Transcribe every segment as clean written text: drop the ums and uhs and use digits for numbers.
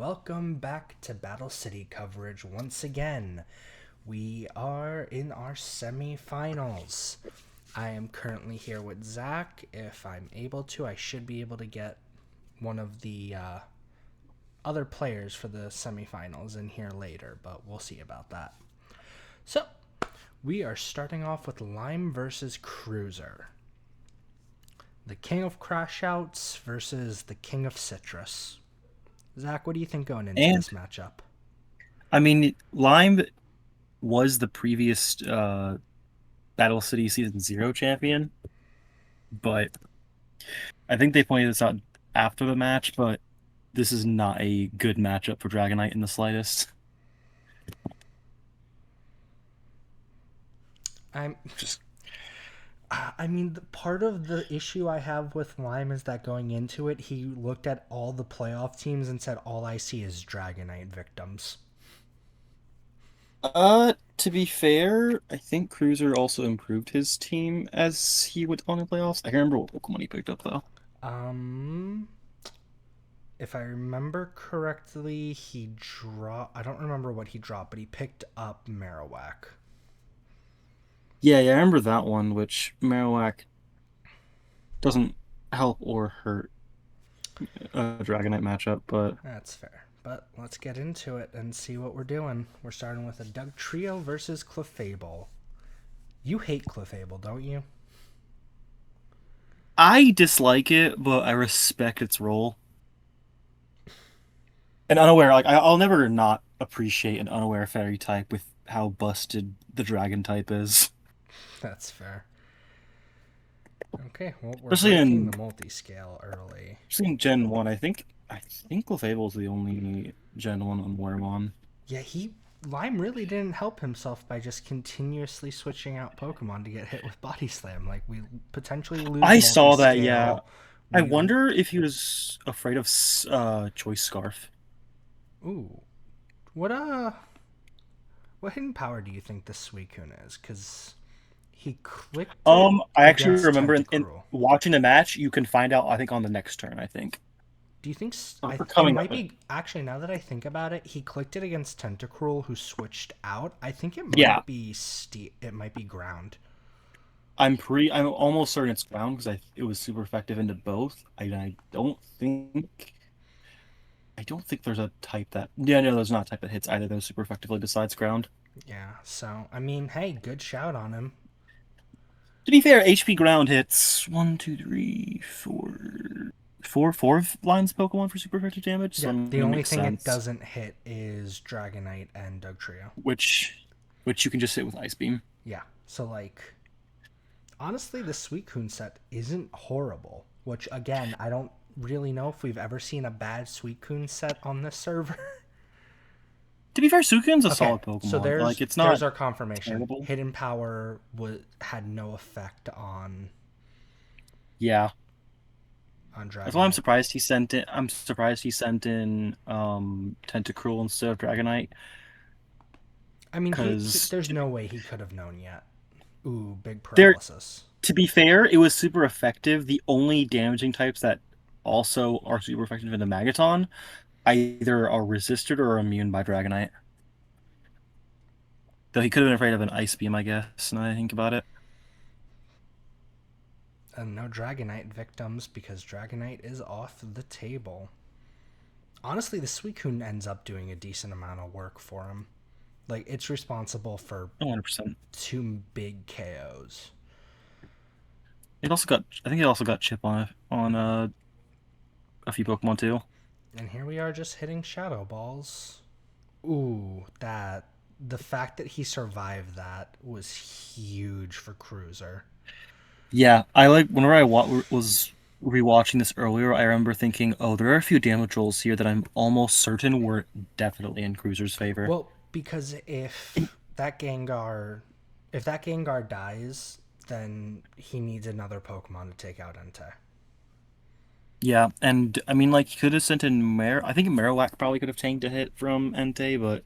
Welcome back to Battle City coverage once again. We are in our semifinals. I am currently here with Zach. If I'm able to, I should be able to get one of the other players for the semifinals in here later, but we'll see about that. So, we are starting off with Lime versus Cruiser. The King of Crashouts versus the King of Citrus. Zach, what do you think going into And this matchup? Lime was the previous Battle City Season Zero champion, but I think they pointed this out after the match, but this is not a good matchup for Dragonite in the slightest. I'm Just part of the issue I have with Lime is that going into it, he looked at all the playoff teams and said, "All I see is Dragonite victims." to be fair, I think Cruiser also improved his team as he went on in playoffs. I can't remember what Pokemon he picked up though. Um, if I remember correctly, he dropped. I don't remember what he dropped, but he picked up Marowak. Yeah, I remember that one, which Marowak doesn't help or hurt a Dragonite matchup, but That's fair. But let's get into it and see what we're doing. We're starting with a Doug Trio versus Clefable. You hate Clefable, don't you? I dislike it, but I respect its role. And unaware, like I'll never not appreciate an unaware fairy type with how busted the dragon type is. That's fair. Okay, well, we're Especially breaking the in multi-scale early. especially in Gen 1. I think Clefable's the only Gen 1 Unwormon. Yeah, Lime really didn't help himself by just continuously switching out Pokemon to get hit with Body Slam. Like, we potentially lose I saw that, yeah. multi-scale. I We wonder if he was afraid of Choice Scarf. Ooh. What what hidden power do you think this Suicune is? Cuz he clicked it I actually against remember in Tentacruel. watching the match, you can find out, I think, on the next turn, I think. Do you think Or it coming might up. be actually now that I think about it, he clicked it against Tentacruel who switched out. I think it Yeah, might be it might be ground. I'm almost certain it's ground because it was super effective into both. I don't think there's a type that yeah, no, there's not a type that hits either of those super effectively besides ground. Yeah. So, I mean, hey, good shout on him. To be fair, HP ground hits one, two, three, four lines of Pokemon for super effective damage, so Yeah, I the mean it only makes thing it sense. doesn't hit is Dragonite and Doug Trio. Which you can just hit with Ice Beam. Yeah, so like, honestly, the Suicune set isn't horrible, which again, I don't really know if we've ever seen a bad Suicune set on this server. To be fair, Suicune's a Okay, solid so Pokemon. there's Like it's there's not our confirmation. terrible. Hidden Power had no effect Yeah. on That's why Dragonite. I'm surprised he sent in Tentacruel instead of Dragonite. I mean, Because there's no way he could have known yet. Ooh, big there paralysis. to be fair, it was super effective. The only damaging types that also are super effective in the Magaton either are resisted or immune by Dragonite. Though he could have been afraid of an Ice Beam, I guess, now that I think about it. And no Dragonite victims because Dragonite is off the table. Honestly, the Suicune ends up doing a decent amount of work for him. Like, it's responsible for 100%. two big KOs. I think it also got Chip on a few Pokemon too. And here we are just hitting Shadow Balls. Ooh, the fact that he survived that was huge for Cruiser. Yeah, I like whenever was rewatching this earlier, I remember thinking, oh, there are a few damage rolls here that I'm almost certain were definitely in Cruiser's favor. Well, because if that Gengar dies, then he needs another Pokemon to take out Entei. Yeah, and I mean, like, he could have sent in I think Marowak probably could have tanked a hit from Entei, but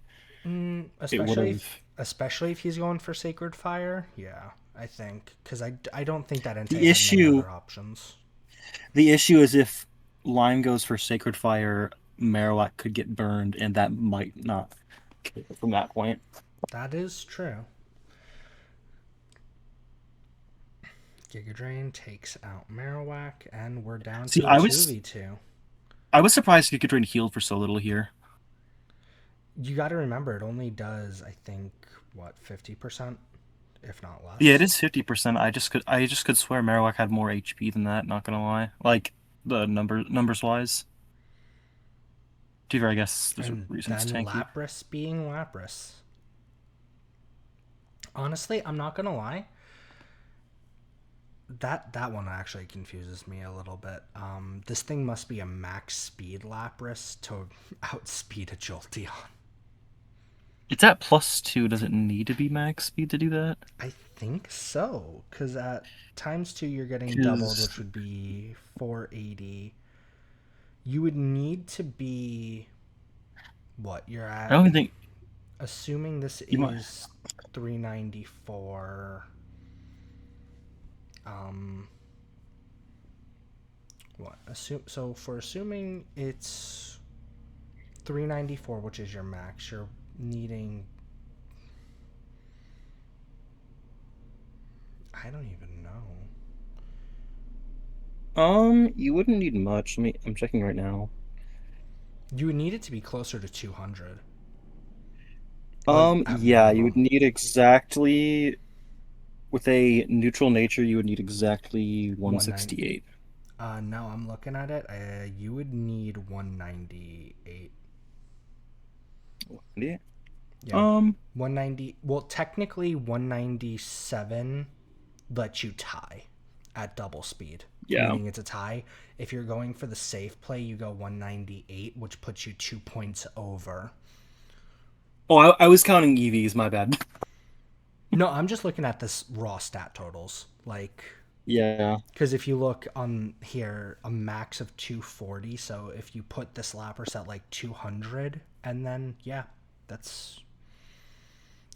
it would Especially have. if he's going for Sacred Fire. Yeah, I think because I don't think that Entei The had many issue, other options. the issue is if Lime goes for Sacred Fire, Marowak could get burned, and that might not kill from that point. That is true. Giga Drain takes out Marowak, and we're down See, to a 2v2. I was surprised Giga Drain healed for so little here. You got to remember, it only does, I think, what, 50%, if not Yeah, it less. is 50%. I just could swear Marowak had more HP than that, not gonna lie. Like the numbers wise. To be fair, I guess there's a And reason it's then tanky. Lapras being Lapras. Honestly, I'm not gonna lie. That one actually confuses me a little bit. This thing must be a max speed Lapras to outspeed a Jolteon. It's at +2. Does it need to be max speed to do that? I think so, because at times 2 you're getting doubled, Because which would be 480. You would need to be what you're I at. don't think Assuming this you might. is 394. Um, what? Assuming it's 394, which is your max, you're needing. I don't even know. You wouldn't need much. I'm checking right now. You would need it to be closer to 200. Like at Yeah, you would minimum. need exactly with a neutral nature, you would need exactly 190. 168. No, I'm looking at it. You would need 198. Yeah. Yeah. Um, 190. Well, technically, 197 lets you tie at double speed, yeah. meaning it's a tie. If you're going for the safe play, you go 198, which puts you 2 points over. Oh, I was counting EVs, my bad. No, I'm just looking at this raw stat totals. Like, Yeah. because if you look on here, a max of 240. So if you put this Lapras at like 200, and then, yeah, that's.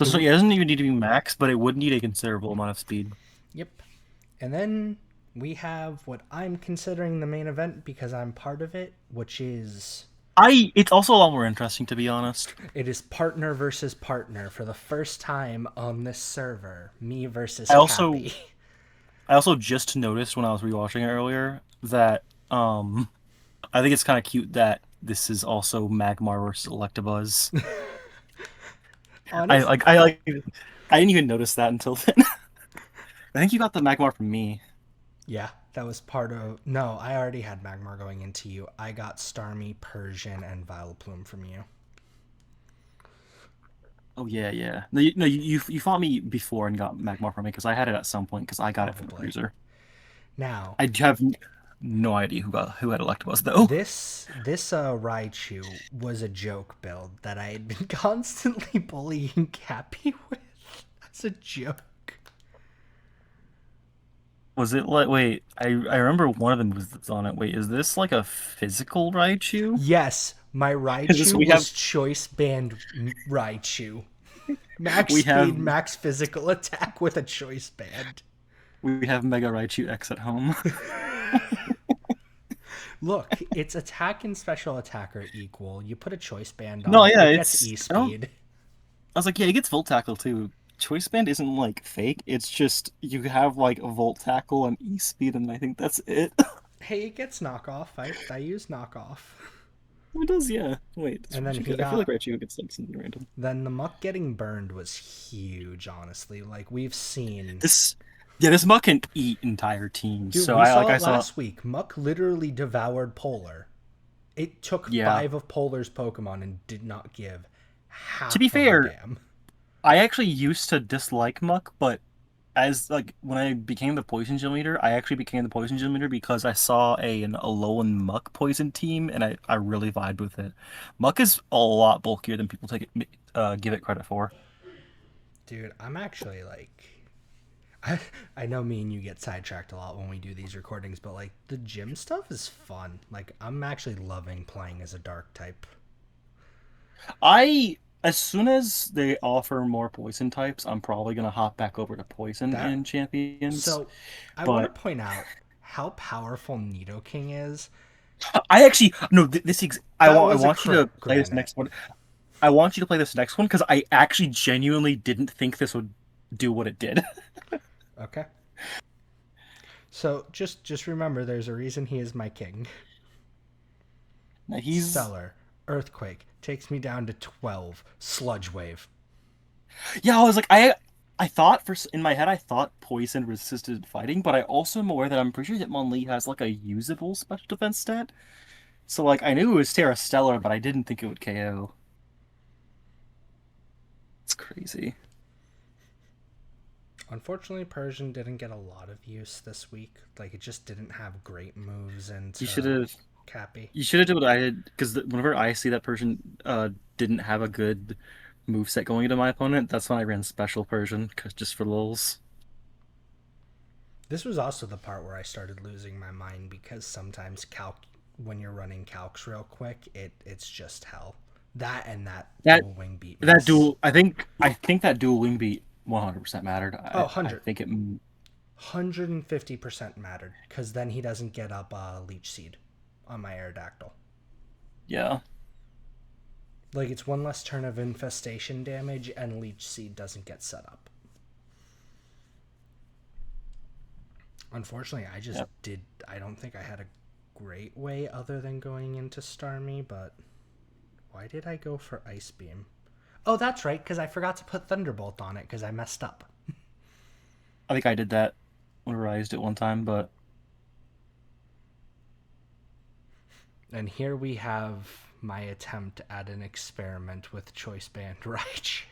It So would. yeah, it doesn't even need to be max, but it would need a considerable amount of speed. Yep. And then we have what I'm considering the main event because I'm part of it, which is It's also a lot more interesting to be honest. it is partner versus partner for the first time on this server. Me versus I also Cappy. I also just noticed when I was rewatching it earlier that I think it's kind of cute that this is also Magmar versus Electabuzz. Honest? I like I didn't even notice that until then. I think you got the Magmar from me. Yeah, that was part of. No, I already had Magmar going into you. I got Starmie, Persian, and Vileplume from you. Oh yeah, yeah. No, you fought me before and got Magmar from me because I had it at some point because I got it from the Probably. cruiser. Now, I have no idea who had Electabuzz though. this Raichu was a joke build that I had been constantly bullying Cappy with as a joke. Was it like wait? I remember one of them was on it. Wait, is this like a physical Raichu? Yes, my Is this Raichu was choice band Raichu. Max we have speed, max physical attack with a choice band. we have Mega Raichu X at home? Look, its attack and special attack are equal. You put a choice band on No, it, yeah, it gets it's E I don't. speed. I was like, yeah, he gets Volt Tackle too. Choice Band isn't like fake. It's just you have like a Volt Tackle and E Speed, and I think that's it. Hey, it gets knockoff. I use knockoff. It does, yeah. Wait, And then he I feel like got. Raichu gets like something random. Then the Muck getting burned was huge, honestly. Like, we've seen. This, yeah, this Muck can eat entire teams. Dude, So we saw I it saw, last week. Muck literally devoured Polar. It took yeah. 5 of Polar's Pokemon and did not give To be half of a fair, damn. I actually used to dislike Muck, but as like when I became the poison gym leader, I actually became the poison gym leader because I saw an Alolan Muck poison team, and I really vibed with it. Muck is a lot bulkier than people give it credit for. Dude, I'm actually like. I know me and you get sidetracked a lot when we do these recordings, but like the gym stuff is fun. Like, I'm actually loving playing as a dark type. I As soon as they offer more poison types, I'm probably gonna hop back over to poison That in champions. So, I want But to point out how powerful Nidoking is. I actually no. That I was a want you to crit, play this granted. next one. I want you to play this next one because I actually genuinely didn't think this would do what it did. Okay. So just remember, there's a reason he is my king. Now he's Stellar, earthquake takes me down to 12. Sludge wave. yeah. I thought in my head I thought poison resisted fighting, but I also am aware that I'm pretty sure Hitmonlee has like a usable special defense stat. So like I knew it was Terra Stellar, but I didn't think it would KO. It's crazy. Unfortunately, Persian didn't get a lot of use this week. Like it just didn't have great moves You into should have Cappy. you should have done what I did because whenever I see that Persian didn't have a good move set going into my opponent, that's when I ran special Persian 'cause just for lulz. This was also the part where I started losing my mind because sometimes calc when you're running calcs real quick, it's just hell. That and that That dual wing beat that miss. dual I think that dual wing beat 100% mattered. Oh, I 100. think it 150% mattered because then he doesn't get up Leech Seed on my Aerodactyl. yeah. Like it's one less turn of infestation damage and Leech Seed doesn't get set up. Unfortunately, Yeah. I don't think I had a great way other than going into Starmie, but why did I go for Ice Beam? Oh, that's right, because I forgot to put Thunderbolt on it because I messed up. I think I did that whenever I used it one time, but And here we have my attempt at an experiment with Choice Band Raichu.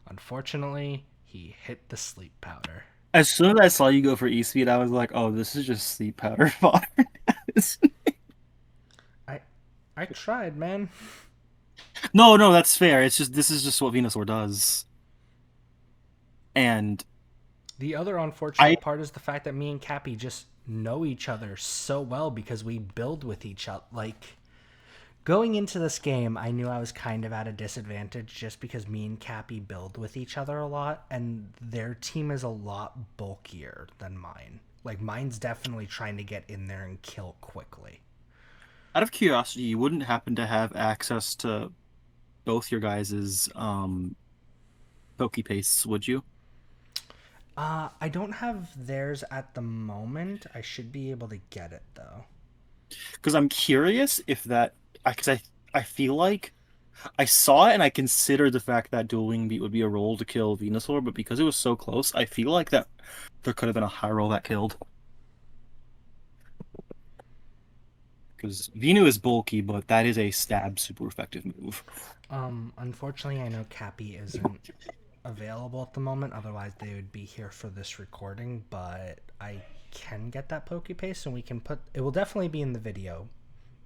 Unfortunately, he hit the sleep powder. as soon as I saw you go for E-Speed, I was like, oh, this is just sleep powder fodder. I I tried, man. No, no, that's fair. It's just this is just what Venusaur does. And The other I unfortunate part is the fact that me and Cappy just know each other so well because we build with each other. Like, going into this game, I knew I was kind of at a disadvantage just because me and Cappy build with each other a lot, and their team is a lot bulkier than mine. Like, mine's definitely trying to get in there and kill quickly. out of curiosity, you wouldn't happen to have access to both your guys's Poke Pastes, would you? I don't have theirs at the moment. I should be able to get it, though. Because I'm curious if that because I feel like I saw it and I considered the fact that Dual Wing Beat would be a roll to kill Venusaur, but because it was so close, I feel like that there could have been a high roll that killed. Because Venu is bulky, but that is a stab super effective move. Unfortunately, I know Cappy isn't available at the moment. Otherwise, they would be here for this recording. But I can get that Poke Paste, and we can put. It will definitely be in the video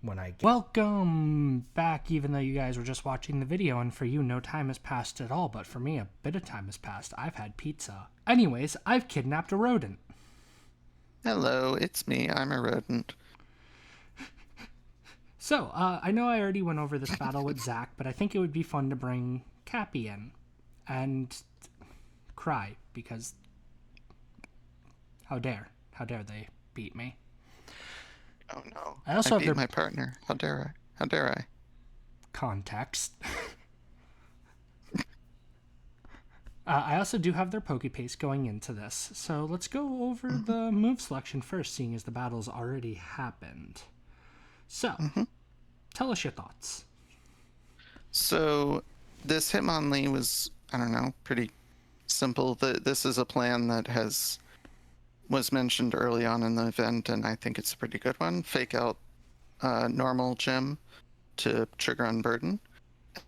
when I get. Welcome back. Even though you guys were just watching the video, and for you, no time has passed at all. But for me, a bit of time has passed. I've had pizza. Anyways, I've kidnapped a rodent. Hello, it's me. I'm a rodent. So, I know I already went over this battle with Zach, but I think it would be fun to bring Cappy in and cry because how dare they beat me. Oh no. I also have beat their my partner. How dare I? How dare I? context. I also do have their Poke Paste going into this, so let's go over the move selection first, seeing as the battle's already happened. So, tell us your thoughts. So, this Hitmonlee was, I don't know, pretty simple. This is a plan that was mentioned early on in the event, and I think it's a pretty good one. Fake out normal gym to trigger Unburden,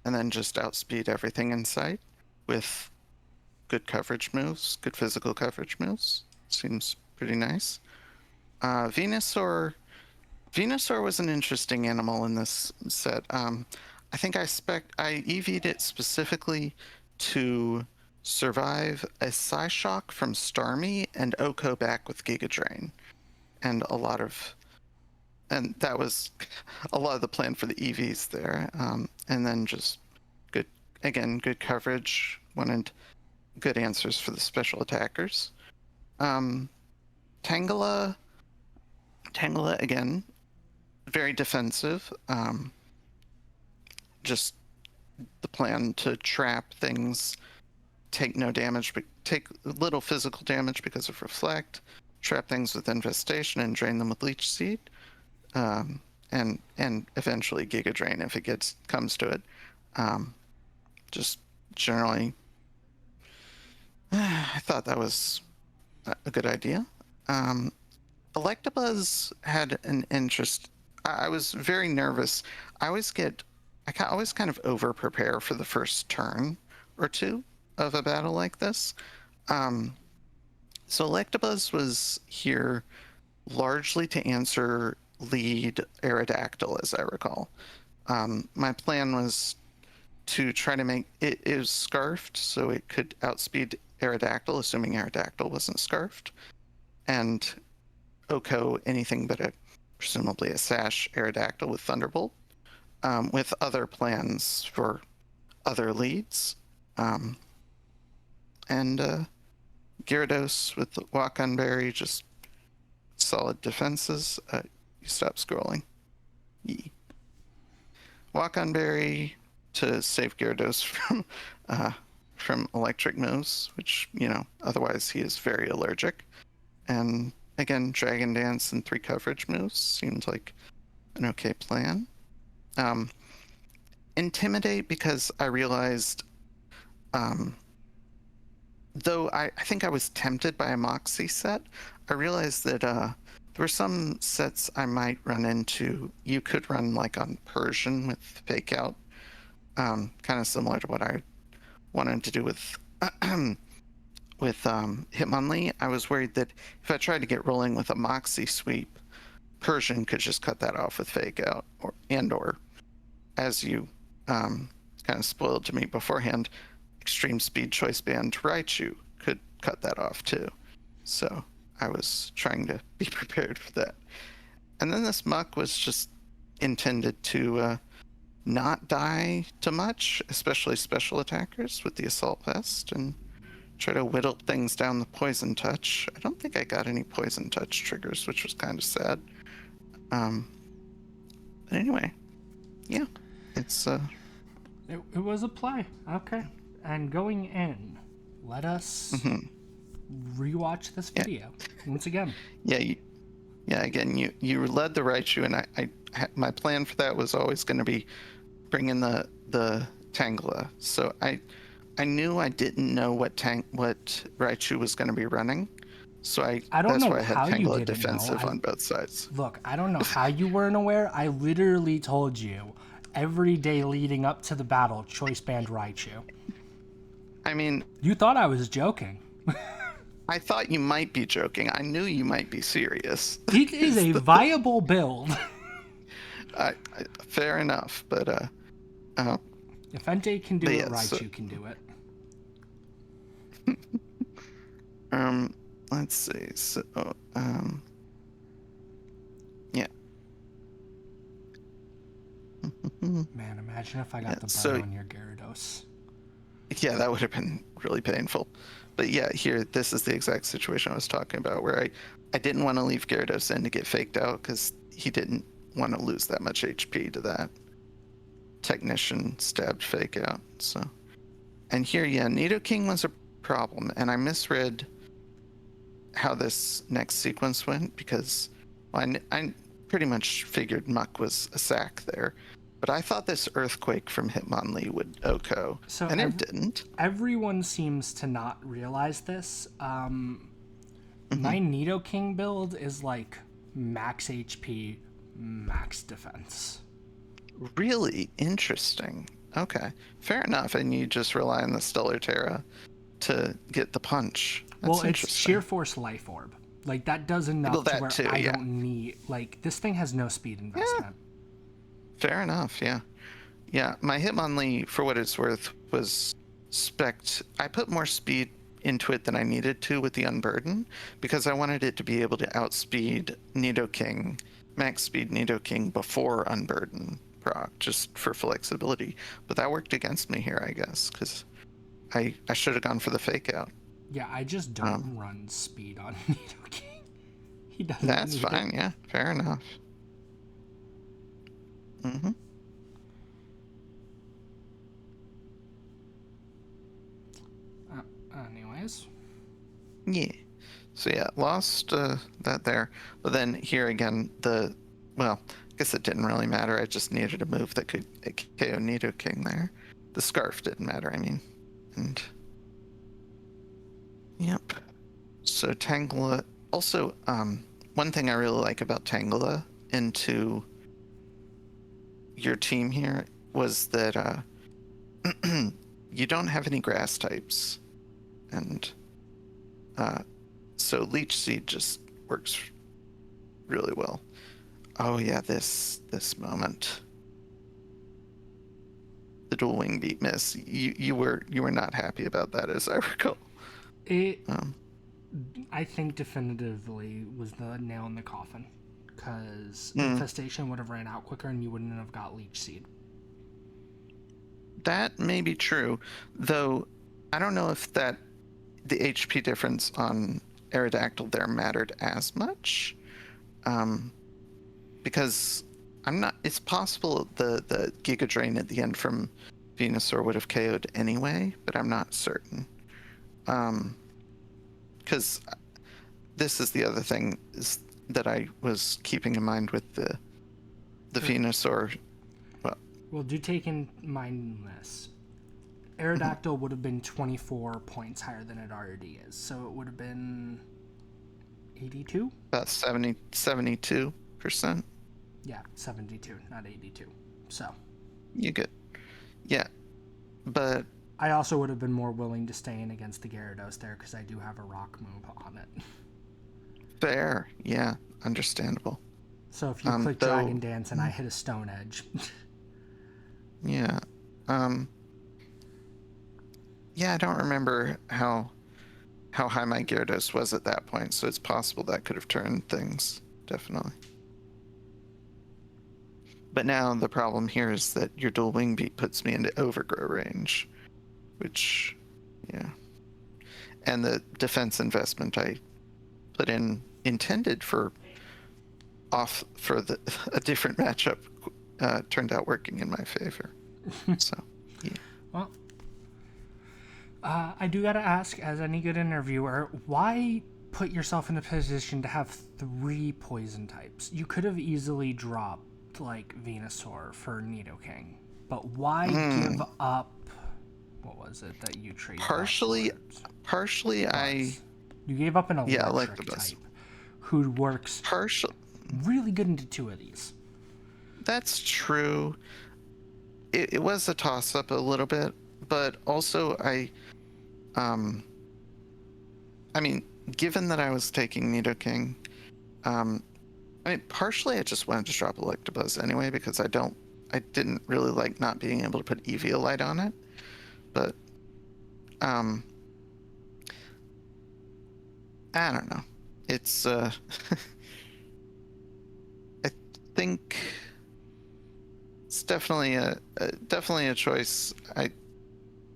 and then just outspeed everything in sight with good coverage moves, good physical coverage moves. Seems pretty nice. Venusaur was an interesting animal in this set. I think I EV'd it specifically to survive a Psyshock from Starmie and Oko back with Giga Drain, and that was a lot of the plan for the EVs there. And then just good coverage, wanted good answers for the special attackers. Tangela again, very defensive. Just the plan to trap things, take no damage, but take little physical damage because of reflect, trap things with infestation, and drain them with leech seed, and eventually giga drain if it comes to it. Just generally, I thought that was a good idea. Electabuzz had an interest. I was very nervous. I always kind of over prepare for the first turn or two of a battle like this. So Electabuzz was here largely to answer lead Aerodactyl, as I recall. My plan was to try to make it is scarfed, so it could outspeed Aerodactyl, assuming Aerodactyl wasn't scarfed, and Oko anything but presumably a Sash Aerodactyl with Thunderbolt, with other plans for other leads. And Gyarados with the Walk-On Berry, just solid defenses. You stop scrolling. Yee. Walk-On Berry to save Gyarados from electric moves, which, otherwise he is very allergic. And again, Dragon Dance and 3 coverage moves seemed like an okay plan. Intimidate, because I realized, though I think I was tempted by a Moxie set, I realized that there were some sets I might run into. You could run like on Persian with Fake Out, kind of similar to what I wanted to do with Hitmonlee. I was worried that if I tried to get rolling with a Moxie sweep, Persian could just cut that off with Fake Out, or as you kind of spoiled to me beforehand, Extreme Speed Choice Band Raichu could cut that off too. So I was trying to be prepared for that. And then this Muck was just intended to not die too much, especially special attackers with the Assault Vest, and try to whittle things down the Poison Touch. I don't think I got any Poison Touch triggers, which was kind of sad. But anyway, yeah, it's It was a play. Okay. And going in, let us rewatch this video once again. Again, you led the Raichu, and I my plan for that was always going to be bring in the Tangela. So I knew I didn't know what Raichu was going to be running. So that's why I had Tangela defensive on both sides. Look, I don't know how you weren't aware. I literally told you every day leading up to the battle, Choice Band Raichu. I mean, you thought I was joking. I thought you might be joking. I knew you might be serious. It is a viable build. Fair enough, but if Entei can do it, Raichu can do it. Let's see. So, yeah. Man, imagine if I got the burn on your Gyarados. Yeah, that would have been really painful. But yeah, here, this is the exact situation I was talking about, where I didn't want to leave Gyarados in to get faked out, because he didn't want to lose that much HP to that Technician stabbed Fake Out. So, and here, yeah, Nidoking was a problem, and I misread how this next sequence went, because I pretty much figured Muck was a sack there. But I thought this Earthquake from Hitmonlee would Oko, and it didn't. Everyone seems to not realize this. My Nidoking build is like max HP, max defense. Really interesting. Okay, fair enough. And you just rely on the Stellar Terra to get the punch. That's it's Sheer Force Life Orb. Like, that does enough to where I don't need... Like, this thing has no speed investment. Yeah. Fair enough, yeah. Yeah, my Hitmonlee, for what it's worth, was spec'd. I put more speed into it than I needed to with the Unburden, because I wanted it to be able to outspeed Nidoking, max speed Nidoking before Unburden proc, just for flexibility. But that worked against me here, I guess, because I should have gone for the Fake Out. Yeah, I just don't run speed on Nidoking. He doesn't. That's fine, yeah, fair enough. Mm-hmm. Anyways. Yeah. So yeah, lost that there. But then here again, well, I guess it didn't really matter. I just needed a move that could KO Nidoking there. The scarf didn't matter, I mean. And yep. So Tangela also one thing I really like about Tangela into your team here was that you don't have any grass types. And so Leech Seed just works really well. Oh yeah, this moment. The dual wing beat miss. You were not happy about that, as I recall. It, I think definitively was the nail in the coffin. Because Infestation would have ran out quicker and you wouldn't have got Leech Seed. That may be true, though I don't know if the HP difference on Aerodactyl there mattered as much. Because it's possible the Giga Drain at the end from Venusaur would have KO'd anyway, but I'm not certain. Because this is the other thing that I was keeping in mind with the Venusaur. Well, do take in mind this. Aerodactyl would have been 24 points higher than it already is. So it would have been 82? About 72%. Yeah, 72, not 82. So. You good. Yeah. But I also would have been more willing to stay in against the Gyarados there because I do have a rock move on it. Fair. Yeah. Understandable. So if you click Dragon Dance and I hit a Stone Edge. Yeah. Yeah, I don't remember how high my Gyarados was at that point, so it's possible that could have turned things, definitely. But now the problem here is that your dual wing beat puts me into overgrow range, which, yeah. And the defense investment I put in intended for a different matchup turned out working in my favor. So, yeah. Well, I do gotta ask, as any good interviewer, why put yourself in the position to have 3 poison types? You could have easily dropped, like, Venusaur for Nidoking. But why give up... What was it that you traded? Partially, You gave up an electric like the bus. type who works really good into 2 of these. That's true. It was a toss-up a little bit, but also I mean, given that I was taking Nidoking, I mean, partially I just wanted to drop Electabuzz anyway because I didn't really like not being able to put Eviolite on it, but I don't know. It's I think it's definitely a choice.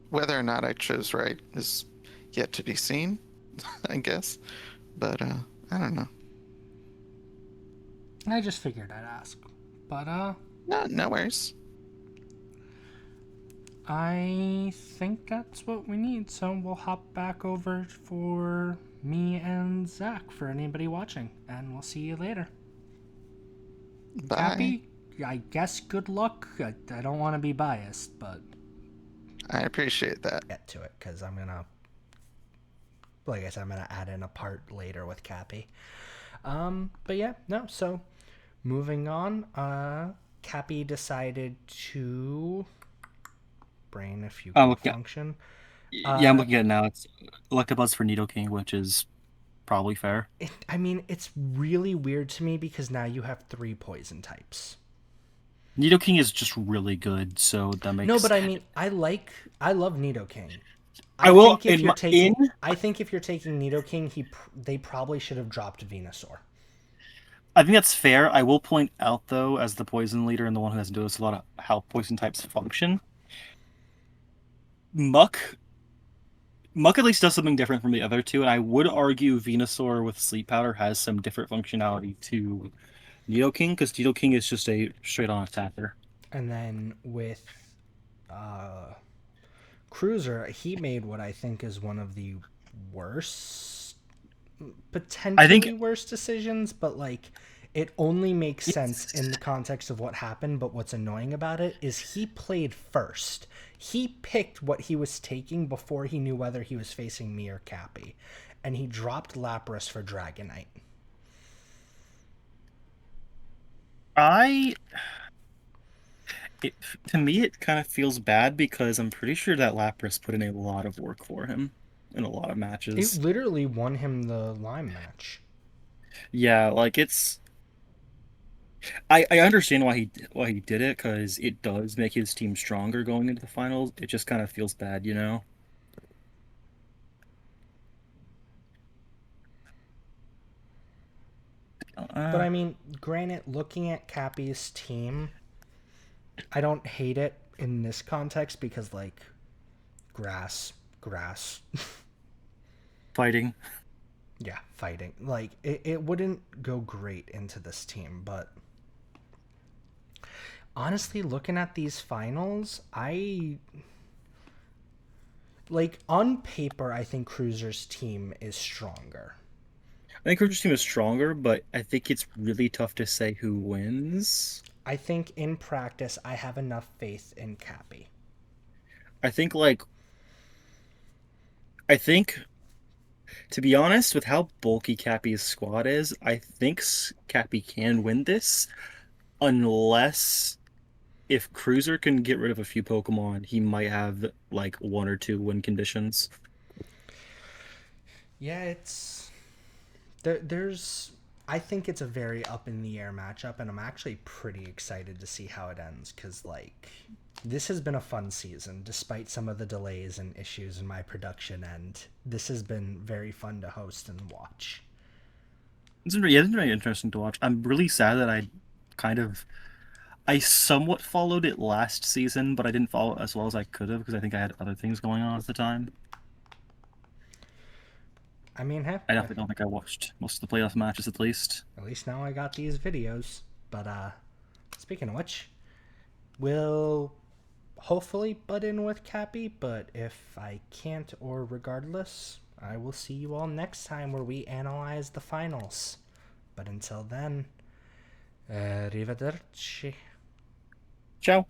Whether or not I chose right is yet to be seen, I guess. But I don't know. I just figured I'd ask. But no worries. I think that's what we need, so we'll hop back over for me and Zach for anybody watching, and we'll see you later. Bye. Cappy, I guess good luck. I don't want to be biased, but I appreciate that. Get to it, because I'm gonna, like I said, I'm gonna add in a part later with Cappy. But yeah, no. So moving on, Cappy decided to brain if you can function. Yeah, I'm looking at it now. It's Electabuzz for Nidoking, which is probably fair. I mean, it's really weird to me because now you have 3 poison types. Nidoking is just really good, so that makes... No, but I mean, I love Nidoking. I think if you're taking Nidoking, they probably should have dropped Venusaur. I think that's fair. I will point out, though, as the poison leader and the one who has noticed a lot of how poison types function, Muck at least does something different from the other two, and I would argue Venusaur with Sleep Powder has some different functionality to Nidoking, because Nidoking is just a straight-on attacker. And then with Cruiser, he made what I think is one of the worst, I think potentially worst decisions, but like it only makes sense it's, in the context of what happened. But what's annoying about it is he played first. He picked what he was taking before he knew whether he was facing me or Cappy. And he dropped Lapras for Dragonite. I it, to me it kind of feels bad because I'm pretty sure that Lapras put in a lot of work for him in a lot of It matches. literally won him the Lime match. Yeah, like I understand why he did it because it does make his team stronger going into the finals. It just kind of feels bad, you know. But Uh, I mean, granted, looking at Cappy's team, I don't hate it in this context because, like, grass. Fighting. Yeah, fighting. Like, it wouldn't go great into this team, but honestly, looking at these finals, like, on paper, I think Cruiser's team is stronger. I think Coach's team is stronger, but I think it's really tough to say who wins. I think in practice, I have enough faith in Cappy. I think like I think to be honest, with how bulky Cappy's squad is, I think Cappy can win this unless if Cruiser can get rid of a few Pokemon, he might have like one or two win conditions. Yeah, there's I think it's a very up in the air matchup, and I'm actually pretty excited to see how it ends because like this has been a fun season despite some of the delays and issues in my production end. This has been very fun to host and watch. It's been very interesting to watch. I'm really sad that I somewhat followed it last season, but I didn't follow it as well as I could have because I think I had other things going on at the time. I mean, heck, I definitely don't think I watched most of the playoff matches at least. at least now I got these videos. But speaking of which, we'll hopefully butt in with Cappy, but if I can't or regardless, I will see you all next time where we analyze the finals. But until then, arrivederci. Ciao.